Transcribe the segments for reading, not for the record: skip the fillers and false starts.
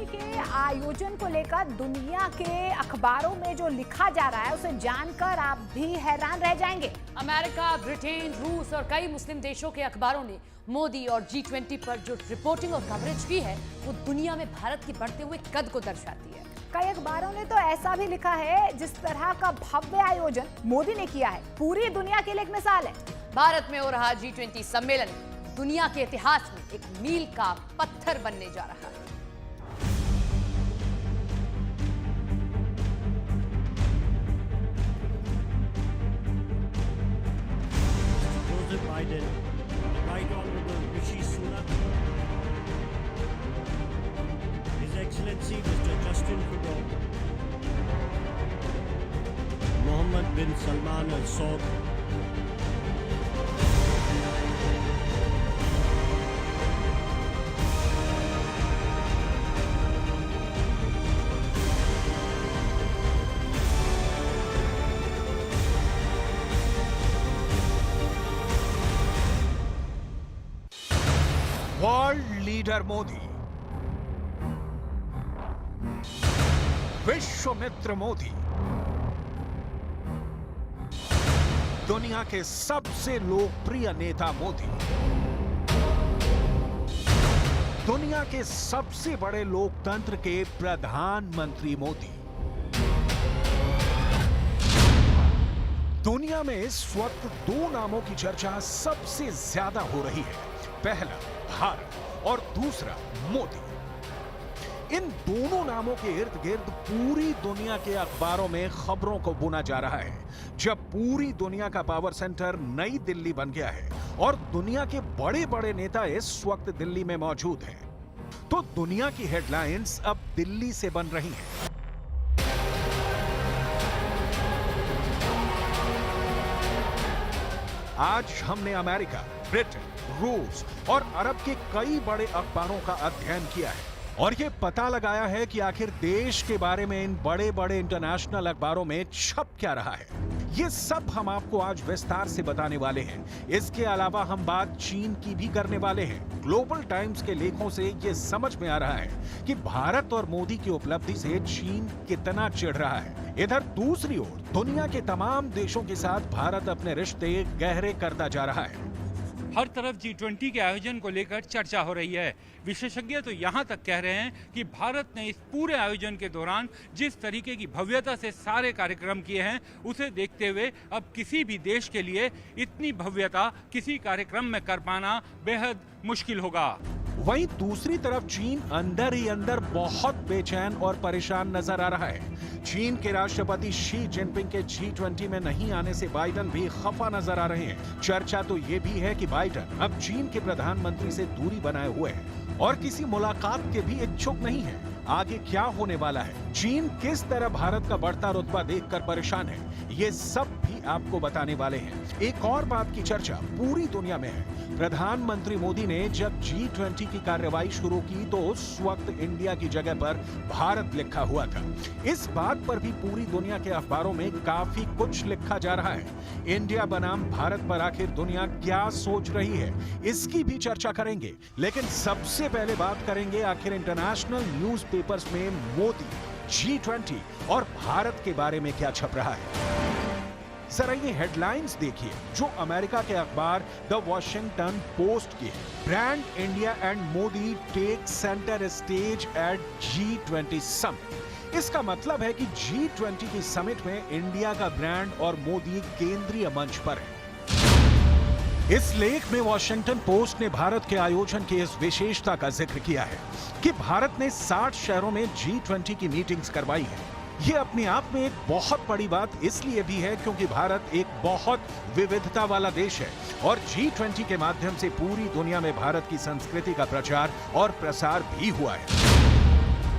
के आयोजन को लेकर दुनिया के अखबारों में जो लिखा जा रहा है उसे जानकर आप भी हैरान रह जाएंगे। अमेरिका, ब्रिटेन, रूस और कई मुस्लिम देशों के अखबारों ने मोदी और G20 पर जो रिपोर्टिंग और कवरेज की है वो दुनिया में भारत के बढ़ते हुए कद को दर्शाती है। कई अखबारों ने तो ऐसा भी लिखा है जिस तरह का भव्य आयोजन मोदी ने किया है पूरी दुनिया के लिए एक मिसाल है। भारत में हो रहा G20 सम्मेलन दुनिया के इतिहास में एक मील का पत्थर बनने जा रहा है। Joseph Biden, Right Honorable Rishi Sunak, His Excellency Mr. Justin Trudeau, Mohammed bin Salman Al Saud, world leader Modi, विश्व मित्र मोदी, दुनिया के सबसे लोकप्रिय नेता मोदी, दुनिया के सबसे बड़े लोकतंत्र के प्रधानमंत्री मोदी। दुनिया में इस वक्त दो नामों की चर्चा सबसे ज्यादा हो रही है, पहला भारत और दूसरा मोदी। इन दोनों नामों के इर्द गिर्द पूरी दुनिया के अखबारों में खबरों को बुना जा रहा है। जब पूरी दुनिया का पावर सेंटर नई दिल्ली बन गया है और दुनिया के बड़े बड़े नेता इस वक्त दिल्ली में मौजूद हैं, तो दुनिया की हेडलाइंस अब दिल्ली से बन रही हैं। आज हमने अमेरिका, ब्रिटेन, रूस और अरब के कई बड़े अखबारों का अध्ययन किया है और ये पता लगाया है कि आखिर देश के बारे में इन बड़े बड़े इंटरनेशनल अखबारों में छप क्या रहा है। ये सब हम आपको आज विस्तार से बताने वाले हैं। इसके अलावा हम बात चीन की भी करने वाले हैं। ग्लोबल टाइम्स के लेखों से ये समझ में आ रहा है कि भारत और मोदी की उपलब्धि से चीन कितना चिढ़ रहा है। इधर दूसरी ओर दुनिया के तमाम देशों के साथ भारत अपने रिश्ते गहरे करता जा रहा है। हर तरफ G20 के आयोजन को लेकर चर्चा हो रही है। विशेषज्ञ तो यहाँ तक कह रहे हैं कि भारत ने इस पूरे आयोजन के दौरान जिस तरीके की भव्यता से सारे कार्यक्रम किए हैं, उसे देखते हुए अब किसी भी देश के लिए इतनी भव्यता किसी कार्यक्रम में कर पाना बेहद मुश्किल होगा। वहीं दूसरी तरफ चीन अंदर ही अंदर बहुत बेचैन और परेशान नजर आ रहा है। चीन के राष्ट्रपति शी जिनपिंग के G20 में नहीं आने से बाइडन भी खफा नजर आ रहे हैं। चर्चा तो ये भी है कि बाइडन अब चीन के प्रधानमंत्री से दूरी बनाए हुए हैं और किसी मुलाकात के भी इच्छुक नहीं है। आगे क्या होने वाला है, चीन किस तरह भारत का बढ़ता रुतबा देखकर परेशान है, ये सब भी आपको बताने वाले हैं। एक और बात की चर्चा पूरी दुनिया में है। प्रधानमंत्री मोदी ने जब G20 की कार्रवाई शुरू की तो उस वक्त इंडिया की जगह पर भारत लिखा हुआ था। इस बात पर भी पूरी दुनिया के अखबारों में काफी कुछ लिखा जा रहा है। इंडिया बनाम भारत पर आखिर दुनिया क्या सोच रही है, इसकी भी चर्चा करेंगे। लेकिन सबसे पहले बात करेंगे आखिर इंटरनेशनल न्यूज़पेपर्स में मोदी, G20 और भारत के बारे में क्या छप रहा है। जरा ये हेडलाइंस देखिए जो अमेरिका के अखबार द वॉशिंगटन पोस्ट की है। Brand India and Modi take centre stage at G20 summit. इसका मतलब है कि G20 की समिट में इंडिया का ब्रांड और मोदी केंद्रीय मंच पर है। इस लेख में वॉशिंगटन पोस्ट ने भारत के आयोजन की इस विशेषता का जिक्र किया है कि भारत ने 60 शहरों में G20 की मीटिंग्स करवाई है। ये अपने आप में एक बहुत बड़ी बात इसलिए भी है क्योंकि भारत एक बहुत विविधता वाला देश है और G20 के माध्यम से पूरी दुनिया में भारत की संस्कृति का प्रचार और प्रसार भी हुआ है।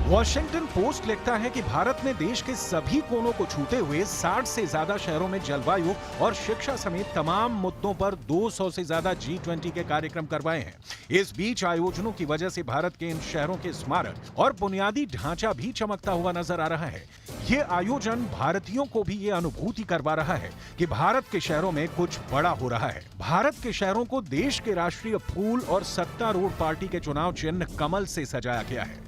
वॉशिंगटन पोस्ट लिखता है कि भारत ने देश के सभी कोनों को छूते हुए 60 से ज्यादा शहरों में जलवायु और शिक्षा समेत तमाम मुद्दों पर 200 से ज्यादा G20 के कार्यक्रम करवाए हैं। इस बीच आयोजनों की वजह से भारत के इन शहरों के स्मारक और बुनियादी ढांचा भी चमकता हुआ नजर आ रहा है। ये आयोजन भारतीयों को भी ये अनुभूति करवा रहा है कि भारत के शहरों में कुछ बड़ा हो रहा है। भारत के शहरों को देश के राष्ट्रीय फूल और सत्तारूढ़ पार्टी के चुनाव चिन्ह कमल से सजाया गया है।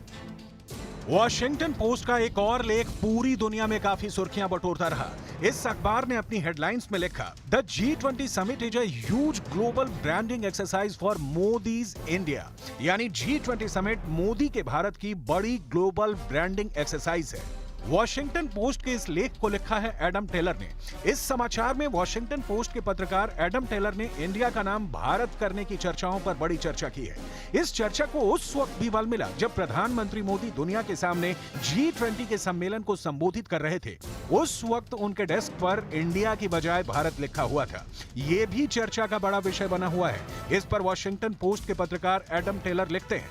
वॉशिंगटन पोस्ट का एक और लेख पूरी दुनिया में काफी सुर्खियां बटोरता रहा। इस अखबार ने अपनी हेडलाइंस में लिखा, the G20 summit is a huge global branding exercise for Modi's India. यानी G20 समिट मोदी के भारत की बड़ी ग्लोबल ब्रांडिंग एक्सरसाइज है। वॉशिंगटन पोस्ट के इस लेख को लिखा है एडम टेलर ने। इस समाचार में वॉशिंगटन पोस्ट के पत्रकार एडम टेलर ने इंडिया का नाम भारत करने की चर्चाओं पर बड़ी चर्चा की है। इस चर्चा को उस वक्त भी बल मिला जब प्रधानमंत्री मोदी दुनिया के सामने G20 के सम्मेलन को संबोधित कर रहे थे। उस वक्त उनके डेस्क पर इंडिया की बजाय भारत लिखा हुआ था। ये भी चर्चा का बड़ा विषय बना हुआ है। इस पर वॉशिंगटन पोस्ट के पत्रकार एडम टेलर लिखते हैं,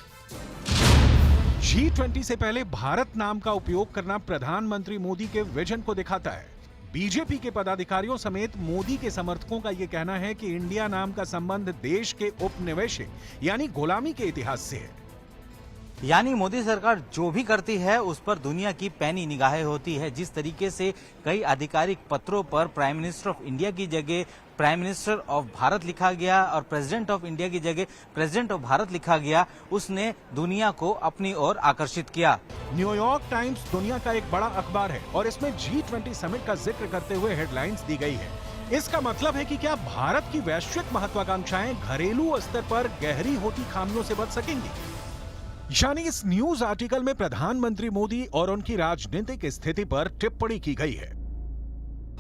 G20 से पहले भारत नाम का उपयोग करना प्रधानमंत्री मोदी के विजन को दिखाता है। बीजेपी के पदाधिकारियों समेत मोदी के समर्थकों का यह कहना है कि इंडिया नाम का संबंध देश के उपनिवेश यानी गुलामी के इतिहास से है। यानी मोदी सरकार जो भी करती है उस पर दुनिया की पैनी निगाहें होती है। जिस तरीके से कई आधिकारिक पत्रों पर प्राइम मिनिस्टर ऑफ इंडिया की जगह प्राइम मिनिस्टर ऑफ भारत लिखा गया और प्रेसिडेंट ऑफ इंडिया की जगह प्रेसिडेंट ऑफ भारत लिखा गया, उसने दुनिया को अपनी ओर आकर्षित किया। न्यूयॉर्क टाइम्स दुनिया का एक बड़ा अखबार है और इसमें G20 समिट का जिक्र करते हुए हेडलाइंस दी गई है। इसका मतलब है कि क्या भारत की वैश्विक महत्वाकांक्षाएं घरेलू स्तर पर गहरी होती खामियों से बच सकेंगी? यानी इस न्यूज आर्टिकल में प्रधानमंत्री मोदी और उनकी राजनीतिक स्थिति पर टिप्पणी की गई है।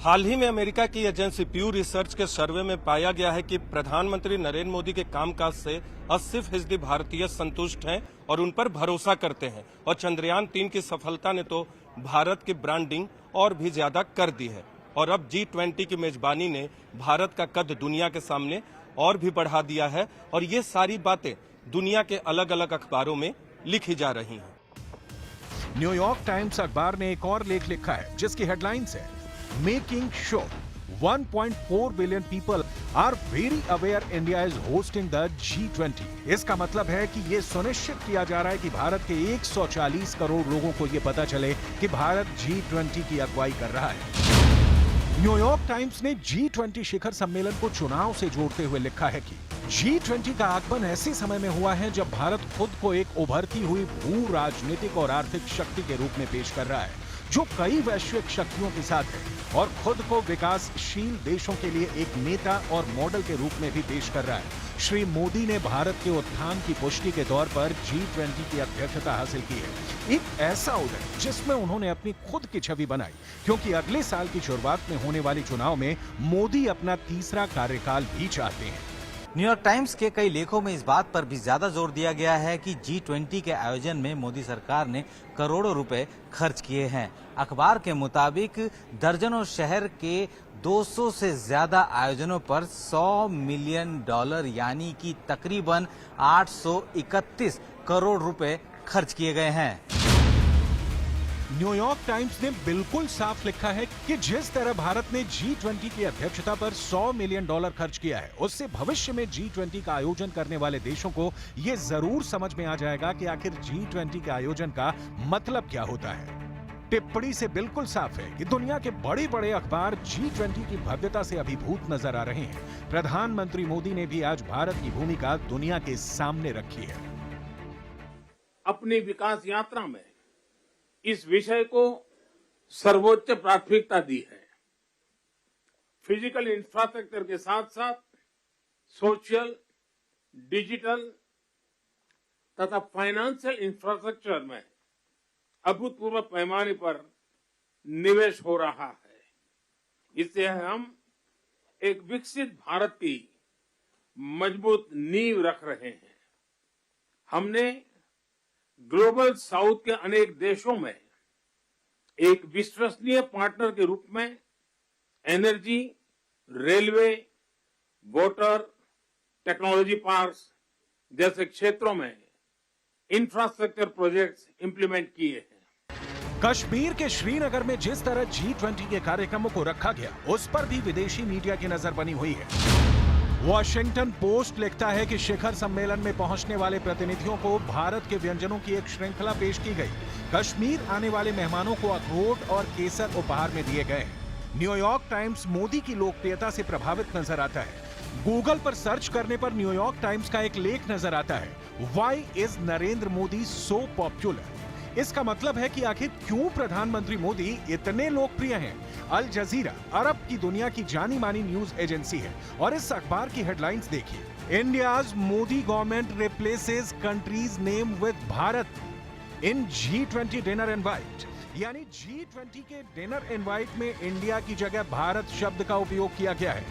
हाल ही में अमेरिका की एजेंसी प्यू रिसर्च के सर्वे में पाया गया है कि प्रधानमंत्री नरेंद्र मोदी के कामकाज से 80% भारतीय संतुष्ट हैं और उन पर भरोसा करते हैं। और चंद्रयान 3 की सफलता ने तो भारत की ब्रांडिंग और भी ज्यादा कर दी है। और अब G20 की मेजबानी ने भारत का कद दुनिया के सामने और भी बढ़ा दिया है। और ये सारी बातें दुनिया के अलग अलग अखबारों में लिखी जा रही हैं। न्यूयॉर्क टाइम्स अखबार ने एक और लेख लिखा है जिसकी हेडलाइंस है, making sure 1.4 billion people are very aware India is hosting the G20। इसका मतलब है कि यह सुनिश्चित किया जा रहा है कि भारत के 140 करोड़ लोगों को यह पता चले कि भारत G20 की अगुवाई कर रहा है। न्यूयॉर्क टाइम्स ने G20 शिखर सम्मेलन को चुनाव से जोड़ते हुए लिखा है कि G20 का आगमन ऐसे समय में हुआ है जब भारत खुद को एक उभरती हुई भू राजनीतिक और आर्थिक शक्ति के रूप में पेश कर रहा है, जो कई वैश्विक शक्तियों के साथ है और खुद को विकासशील देशों के लिए एक नेता और मॉडल के रूप में भी पेश कर रहा है। श्री मोदी ने भारत के उत्थान की पुष्टि के तौर पर G20 की अध्यक्षता हासिल की है। एक ऐसा उदय जिसमें उन्होंने अपनी खुद की छवि बनाई, क्योंकि अगले साल की शुरुआत में होने वाली चुनाव में मोदी अपना तीसरा कार्यकाल भी चाहते हैं। न्यूयॉर्क टाइम्स के कई लेखों में इस बात पर भी ज्यादा जोर दिया गया है कि G20 के आयोजन में मोदी सरकार ने करोड़ों रुपए खर्च किए हैं। अखबार के मुताबिक दर्जनों शहर के 200 से ज्यादा आयोजनों पर $100 मिलियन यानी कि तकरीबन 831 करोड़ रुपए खर्च किए गए हैं। न्यूयॉर्क टाइम्स ने बिल्कुल साफ लिखा है कि जिस तरह भारत ने G20 की अध्यक्षता पर $100 मिलियन खर्च किया है, उससे भविष्य में G20 का आयोजन करने वाले देशों को यह जरूर समझ में आ जाएगा कि आखिर G20 के आयोजन का मतलब क्या होता है। टिप्पणी से बिल्कुल साफ है कि दुनिया के बड़े बड़े अखबार G20 की भव्यता से अभिभूत नजर आ रहे हैं। प्रधानमंत्री मोदी ने भी आज भारत की भूमिका दुनिया के सामने रखी है। अपनी विकास यात्रा में इस विषय को सर्वोच्च प्राथमिकता दी है। फिजिकल इंफ्रास्ट्रक्चर के साथ साथ सोशल, डिजिटल तथा फाइनेंशियल इंफ्रास्ट्रक्चर में अभूतपूर्व पैमाने पर निवेश हो रहा है। इससे हम एक विकसित भारत की मजबूत नींव रख रहे हैं। हमने ग्लोबल साउथ के अनेक देशों में एक विश्वसनीय पार्टनर के रूप में energy, railway, water, technology parks जैसे क्षेत्रों में इंफ्रास्ट्रक्चर प्रोजेक्ट्स इंप्लीमेंट किए हैं। कश्मीर के श्रीनगर में जिस तरह G20 के कार्यक्रमों को रखा गया, उस पर भी विदेशी मीडिया की नजर बनी हुई है। वॉशिंगटन पोस्ट लिखता है कि शिखर सम्मेलन में पहुंचने वाले प्रतिनिधियों को भारत के व्यंजनों की एक श्रृंखला पेश की गई। कश्मीर आने वाले मेहमानों को अखरोट और केसर उपहार में दिए गए। न्यूयॉर्क टाइम्स मोदी की लोकप्रियता से प्रभावित नजर आता है। गूगल पर सर्च करने पर न्यूयॉर्क टाइम्स का एक लेख नजर आता है, why is Narendra Modi so popular. इसका मतलब है कि आखिर क्यों प्रधानमंत्री मोदी इतने लोकप्रिय हैं? अल जजीरा अरब की दुनिया की जानी मानी न्यूज एजेंसी है और इस अखबार की हेडलाइंस देखिए। India's Modi government replaces countries name with Bharat in G20 dinner invite. यानी G20 के डिनर इनवाइट में इंडिया की जगह भारत शब्द का उपयोग किया गया है।